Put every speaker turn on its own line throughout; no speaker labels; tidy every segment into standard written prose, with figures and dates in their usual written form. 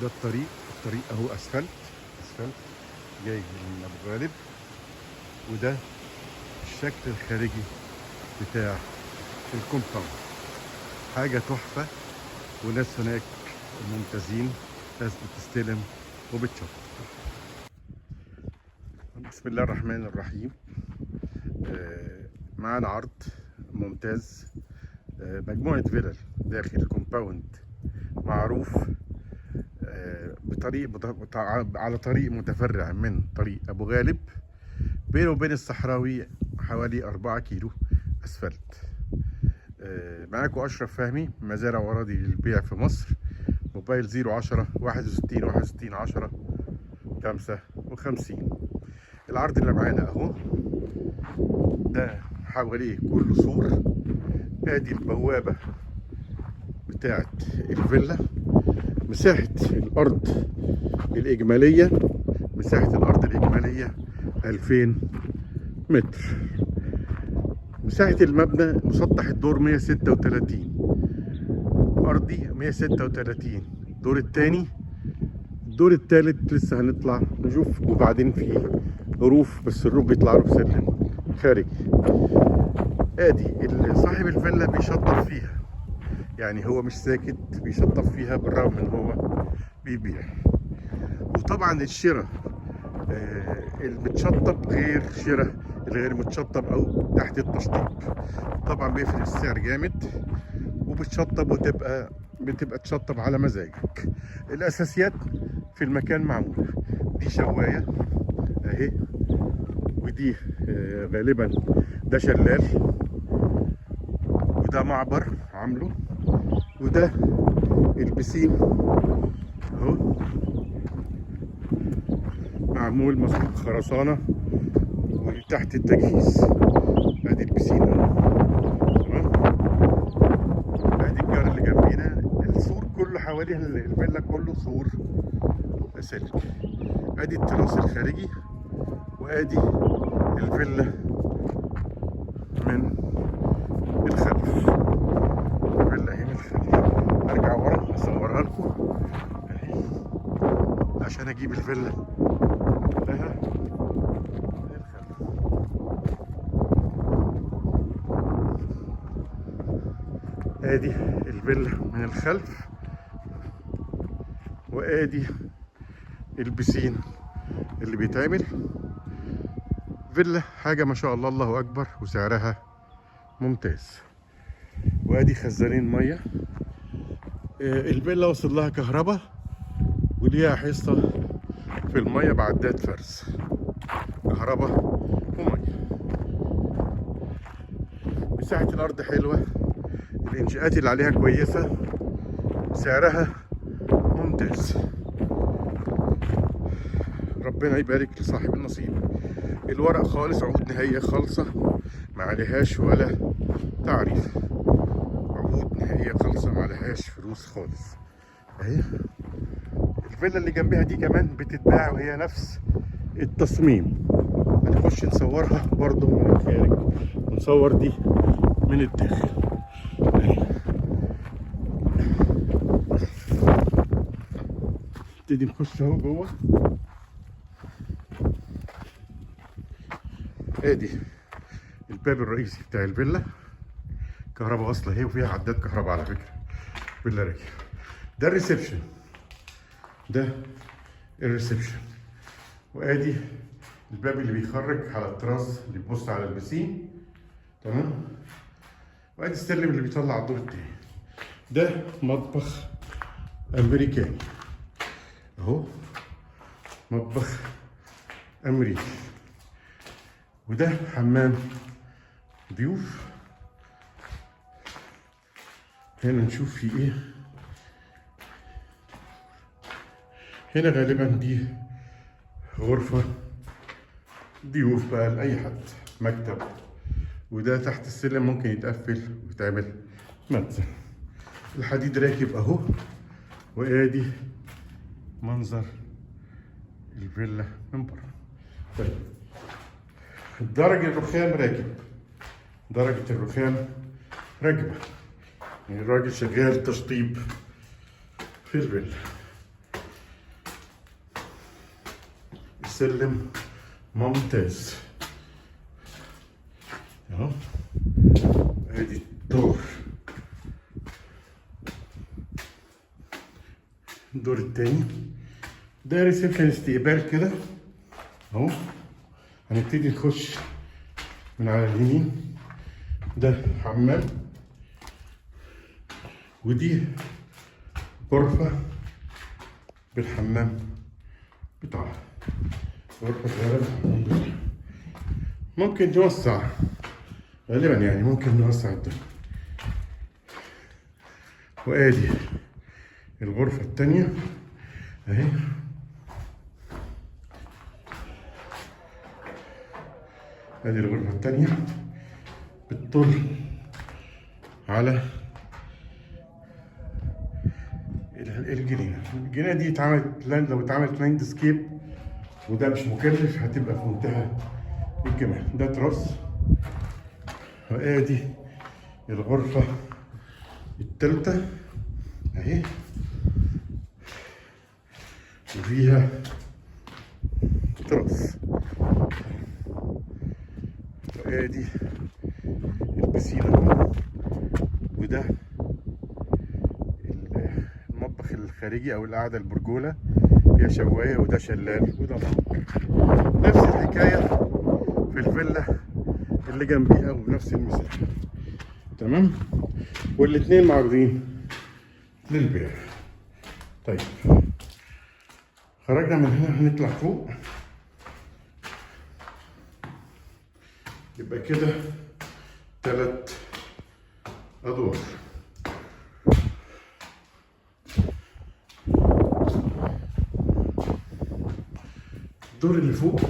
ده الطريق اهو اسفلت جاي من ابو غالب. وده الشكل الخارجي بتاع الكومباوند، حاجه تحفه. وناس هناك ممتازين، ناس بتستلم وبتشوف. بسم الله الرحمن الرحيم. معانا عرض ممتاز، مجموعة فيلل داخل كومباوند معروف، على طريق متفرع من طريق أبو غالب، بينه وبين الصحراوي حوالي 4 كيلو أسفلت. معاكم أشرف فهمي، مزارع وأراضي للبيع في مصر. موبايل 010 61 61 10 55. العرض اللي معانا أهو، ده حواليه كله سور. ادي البوابة بتاعت الفيلا. مساحة الأرض الإجمالية 2000 متر. مساحة المبنى مسطح الدور 136، أرضي 136. الدور الثاني، الدور الثالث لسه هنطلع نشوف، وبعدين في روف، بس الروف بيطلع له سلم خارجي. ادي صاحب الفيلا بيشطف فيها، يعني هو مش ساكت، بيشطف فيها بالرغم ان هو بيبيع. وطبعا الشراء المتشطب غير شراء الغير متشطب او تحت التشطيب. طبعا بيفرق السعر جامد، وبتشطب بتبقى تشطب على مزاجك. الاساسيات في المكان معموله. دي شوايه اهي، ودي غالبا ده شلال، وده معبر عامله، وده البسين اهو معمول مصروف خرسانه وتحت التجهيز. ادي البسين تمام. ادي الجار اللي جنبينا، السور كله حوالين الفيلا كله سور سلك. ادي التراس الخارجي، وادي الفيلا من الخلف. الفيلا هي من الخلف. ارجع ورا اصورها لكم عشان اجيب الفيلا لها من الخلف. ادي الفيلا من الخلف، وادي البسين اللي بيتعمل. فيلا حاجة ما شاء الله، الله اكبر، وسعرها ممتاز. وادي خزانين ميه. الفيلا وصل لها كهرباء، وليها حصة في الميه بعدات فرز، كهرباء وميه. مساحة الارض حلوة، الانشاءات اللي عليها كويسة، سعرها ممتاز. ربنا يبارك لصاحب النصيب. الورق خالص، عقود نهائية خالصة، ما عليهاش ولا تعريف. عقود نهائية خالصة، ما عليهاش فلوس خالص اهي. الفيلا اللي جنبها دي كمان بتتباع، وهي نفس التصميم. هنخش نصورها برضو من الخارج، ونصور دي من الداخل اهي. نبتدي نخش اهو جوه. ادي الباب الرئيسي بتاع الفيلا، كهرباء واصله اهي، وفيها عداد كهرباء على فكره. فيلا راكب. ده الريسبشن، ده الريسبشن. وادي الباب اللي بيخرج على التراس اللي بيبص على البسين تمام. وادي السلم اللي بيطلع على الدور التاني. ده مطبخ امريكاني اهو، مطبخ امريكي. وده حمام ضيوف. هنا نشوف في ايه. هنا غالبا دي غرفة ضيوف بقى لأي حد، مكتب. وده تحت السلم ممكن يتقفل ويتعمل مخزن. الحديد راكب اهو. وادي منظر الفيلا من بره. طيب، درج الرخام راكب، درجة الرخام راكبة، يعني الراجل شغال تشطيب في الفيلا. سلم ممتاز اهو. ادي الدور التاني، ده ريسبشن استقبال كده اهو. هنبتدي نخش من على اليمين، ده حمام، ودي غرفة بالحمام بتاعها، غرفة صغيرة بالحمام بتاعها. ممكن نوسع غالبا، يعني ممكن نوسع الدنيا. وادي الغرفة التانية اهي، ادي الغرفة التانية بتطل على الجنينة. الجنينة دي اتعملت لو اتعملت لاندسكيب وده مش مكلف هتبقى في منتهى الجمال. ده تراس. وادي الغرفة التالتة اهي، وفيها تراس. وادي البسين اهو، وده المطبخ الخارجي او القعدة البرجولة، فيها شواية وده شلال وده نار. نفس الحكاية في الفيلا اللي جنبيها وبنفس المساحة، تمام. والاتنين معروضين للبيع. طيب خرجنا من هنا هنطلع فوق، يبقى كده 3 أدوار. الدور اللي فوق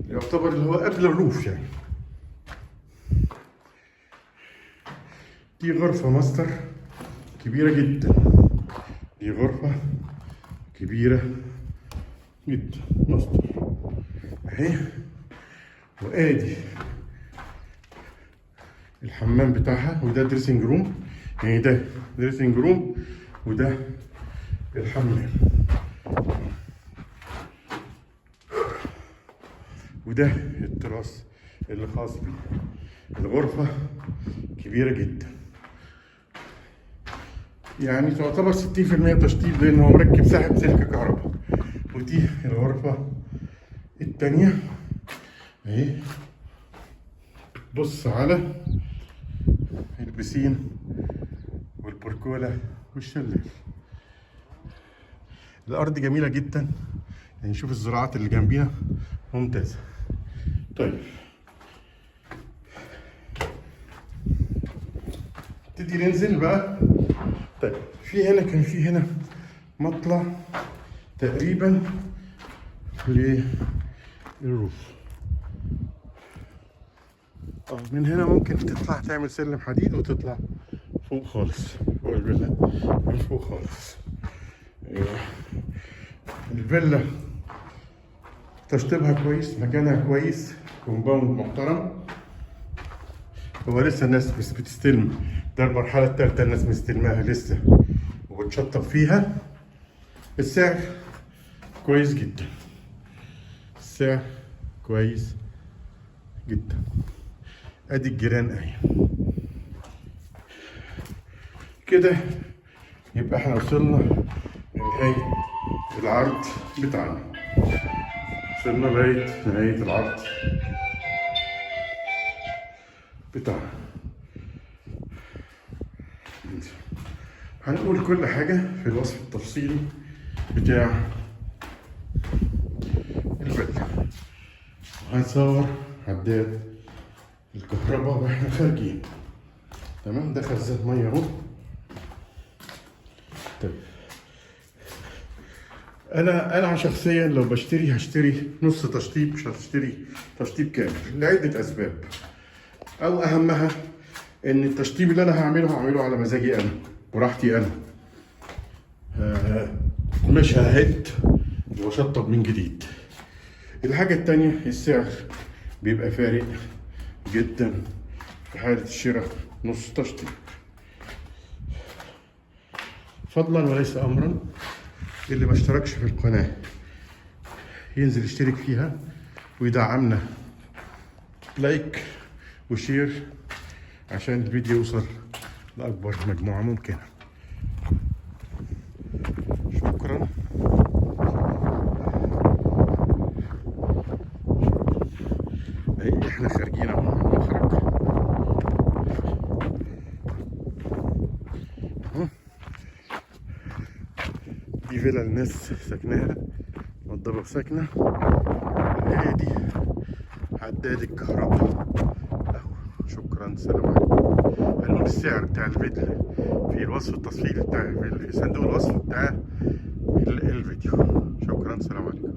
يعتبر اللي هو قبل الروف يعني. دي غرفة ماستر كبيرة جدا، دي غرفة كبيرة جدا ماستر اهي. وادي الحمام بتاعها، وده دريسنج روم، يعني ده دريسنج روم وده الحمام، وده التراس اللي خاص بيه. الغرفة كبيرة جدا، يعني تعتبر 60% تشطيب لأن هو مركب ساحب سلك كهرباء. ودي الغرفة التانية اهي، بص على البسين والبركولة والشلال. الأرض جميلة جدا، يعني شوف الزراعات اللي جنبيها ممتازة. طيب نبتدي ننزل بقى. طيب كان في هنا مطلع تقريبا للروف. من هنا ممكن تطلع تعمل سلم حديد وتطلع فوق خالص، فوق الفيلا من فوق خالص. الفيلا تشطيبها كويس، مكانها كويس، كومباوند محترم. هو لسه الناس بس بتستلم، ده المرحلة التالتة الناس مستلماها لسه وبتشطب فيها. السعر كويس جدا، السعر كويس جدا. ادي الجيران اهي كده. يبقى احنا وصلنا لنهاية العرض بتاعنا، وصلنا لغاية نهاية العرض بتاعنا. هنقول كل حاجة في الوصف التفصيلي بتاع الفيلا، وهنصور عداد الكهرباء واحنا خارجين. تمام، ده خزان ميه اهو. طيب انا شخصيا لو بشتري هشتري نص تشطيب، مش هشتري تشطيب كامل لعده اسباب. او اهمها ان التشطيب اللي انا هعمله على مزاجي انا وراحتي انا، مش ههد واشطب من جديد. الحاجه التانيه السعر بيبقى فارق جدا في حاله الشراء نص تشطيب. فضلا وليس امرا اللي ما اشتركش في القناة ينزل يشترك فيها ويدعمنا لايك وشير عشان الفيديو يوصل لأكبر مجموعة ممكنة. شكرا. احنا خارجين اهو من المخرج اهو. دي فيلا الناس ساكناها، نضبة ساكنة. هي دي عداد الكهرباء اهو. شكرا، سلام عليكم. قالوا السعر بتاع الفيديو في الوصف التفصيلي بتاع في صندوق الوصف بتاع الفيديو. شكرا، سلام عليكم.